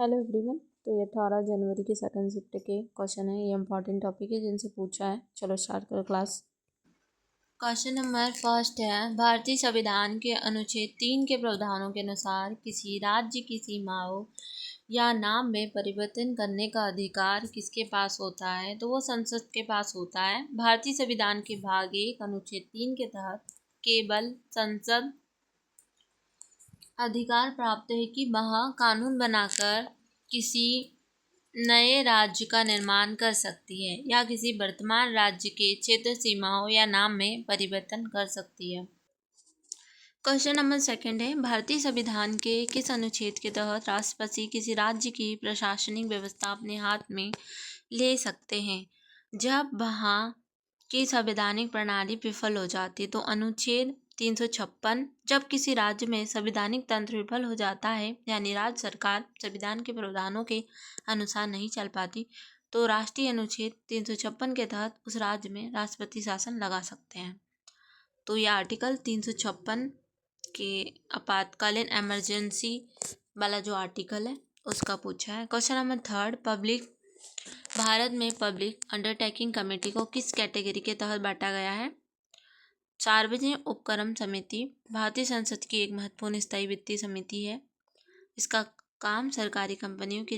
Hello everyone. तो ये 18 जनवरी के सेकंड शिफ्ट के क्वेश्चन है। ये इंपॉर्टेंट टॉपिक है जिनसे पूछा है। चलो स्टार्ट करो क्लास। क्वेश्चन नंबर फर्स्ट है, भारतीय संविधान के अनुच्छेद 3 के प्रावधानों के अनुसार किसी राज्य की सीमाओं या नाम में परिवर्तन करने का अधिकार किसके पास होता है? तो वो संसद के पास होता है। भारतीय संविधान के भाग 1 अनुच्छेद 3 के तहत केवल संसद अधिकार प्राप्त है कि वह कानून बनाकर किसी नए राज्य का निर्माण कर सकती है या किसी वर्तमान राज्य के क्षेत्र सीमाओं या नाम में परिवर्तन कर सकती है। क्वेश्चन नंबर सेकंड है, भारतीय संविधान के किस अनुच्छेद के तहत राष्ट्रपति किसी राज्य की प्रशासनिक व्यवस्था अपने हाथ में ले सकते हैं जब वहाँ की संवैधानिक प्रणाली विफल हो जाती? तो अनुच्छेद 356, जब किसी राज्य में संवैधानिक तंत्र विफल हो जाता है यानी राज्य सरकार संविधान के प्रावधानों के अनुसार नहीं चल पाती, तो राष्ट्रीय अनुच्छेद 356 के तहत उस राज्य में राष्ट्रपति शासन लगा सकते हैं। तो यह आर्टिकल 356 के आपातकालीन इमरजेंसी वाला जो आर्टिकल है उसका पूछा है। क्वेश्चन नंबर थर्ड, भारत में पब्लिक अंडरटेकिंग कमेटी को किस कैटेगरी के तहत बांटा गया है? सार्वजनिक उपक्रम समिति भारतीय संसद की एक महत्वपूर्ण स्थायी वित्तीय समिति है। इसका काम सरकारी कंपनियों की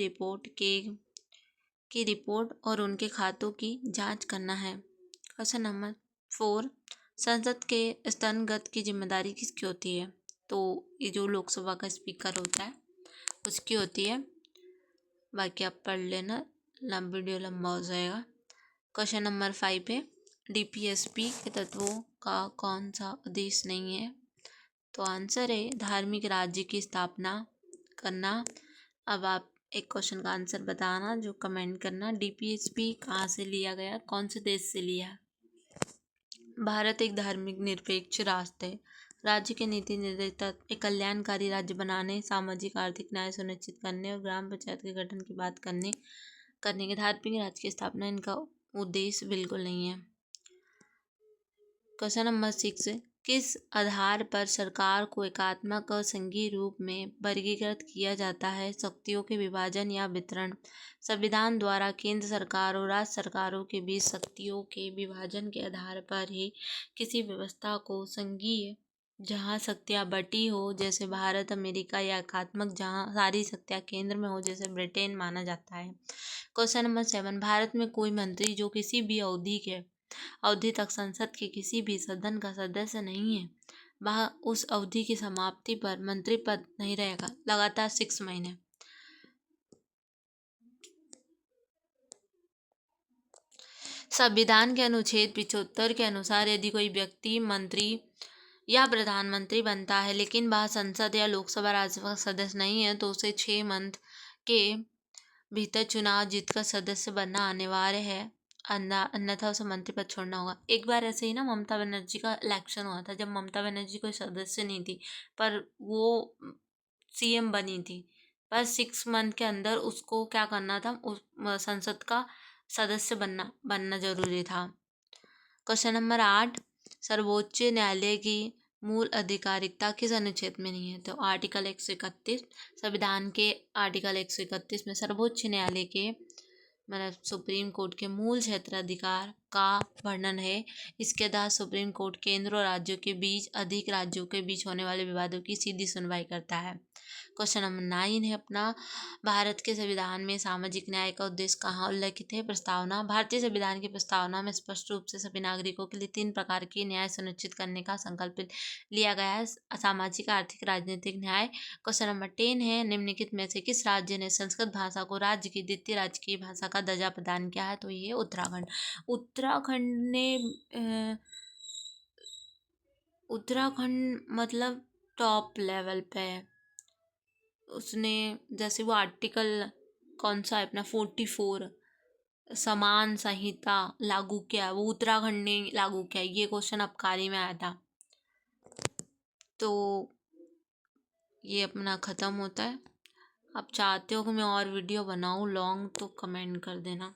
रिपोर्ट और उनके खातों की जांच करना है। क्वेश्चन नंबर 4, संसद के स्तरगत की जिम्मेदारी किसकी होती है? तो ये जो लोकसभा का स्पीकर होता है उसकी होती है। बाकी आप पढ़ लेना, वीडियो लंबा हो जाएगा। क्वेश्चन नंबर 5 है, डीपीएसपी के तत्वों का कौन सा उद्देश्य नहीं है? तो आंसर है धार्मिक राज्य की स्थापना करना। अब आप एक क्वेश्चन का आंसर बताना जो कमेंट करना। डीपीएसपी कहाँ से लिया गया, कौन से देश से लिया? भारत एक धार्मिक निरपेक्ष राष्ट्र है। राज्य के नीति निर्देशक एक कल्याणकारी राज्य बनाने, सामाजिक आर्थिक न्याय सुनिश्चित करने और ग्राम पंचायत के गठन की बात करने के धार्मिक राज्य की स्थापना इनका उद्देश्य बिल्कुल नहीं है। क्वेश्चन नंबर 6, किस आधार पर सरकार को एकात्मक और संघीय रूप में वर्गीकृत किया जाता है? शक्तियों के विभाजन या वितरण। संविधान द्वारा केंद्र सरकार और राज्य सरकारों के बीच शक्तियों के विभाजन के आधार पर ही किसी व्यवस्था को संघीय, जहाँ शक्तियाँ बटी हो जैसे भारत अमेरिका, या एकात्मक जहाँ सारी शक्तियाँ केंद्र में हो जैसे ब्रिटेन माना जाता है। क्वेश्चन नंबर 7, भारत में कोई मंत्री जो किसी भी अवधि तक संसद के किसी भी सदन का सदस्य नहीं है, वह उस अवधि की समाप्ति पर मंत्री पद नहीं रहेगा लगातार 6 महीने। संविधान के अनुच्छेद 75 के अनुसार यदि कोई व्यक्ति मंत्री या प्रधानमंत्री बनता है लेकिन वह संसद या लोकसभा राज्यसभा सदस्य नहीं है तो उसे 6 मंथ के भीतर चुनाव जीतकर सदस्य बनना अनिवार्य है, अन्यथा उसे मंत्री पद छोड़ना होगा। एक बार ऐसे ही ना ममता बनर्जी का इलेक्शन हुआ था, जब ममता बनर्जी कोई सदस्य नहीं थी पर वो सीएम बनी थी, पर 6 मंथ के अंदर उसको क्या करना था, उस संसद का सदस्य बनना जरूरी था। क्वेश्चन नंबर 8, सर्वोच्च न्यायालय की मूल अधिकारिकता किस अनुच्छेद में नहीं है? तो आर्टिकल 131, संविधान के आर्टिकल 131 में सर्वोच्च न्यायालय के मतलब सुप्रीम कोर्ट के मूल क्षेत्राधिकार का वर्णन है। इसके तहत सुप्रीम कोर्ट केंद्र और राज्यों के बीच, अधिक राज्यों के बीच होने वाले विवादों की सीधी सुनवाई करता है। क्वेश्चन नंबर 9 है अपना, भारत के संविधान में सामाजिक न्याय का उद्देश्य कहाँ उल्लेखित है? प्रस्तावना। भारतीय संविधान की प्रस्तावना में स्पष्ट रूप से सभी नागरिकों के लिए 3 प्रकार की न्याय सुनिश्चित करने का संकल्प लिया गया है, सामाजिक, आर्थिक, राजनीतिक न्याय। क्वेश्चन नंबर 10 है, निम्नलिखित में से किस राज्य ने संस्कृत भाषा को राज्य की द्वितीय राजकीय भाषा का दर्जा प्रदान किया है? तो ये उत्तराखंड मतलब टॉप लेवल पे है। उसने जैसे वो आर्टिकल कौन सा है अपना 44 समान संहिता लागू किया, वो उत्तराखंड ने लागू किया। ये क्वेश्चन आबकारी में आया था। तो ये अपना ख़त्म होता है। आप चाहते हो कि मैं और वीडियो बनाऊँ लॉन्ग तो कमेंट कर देना।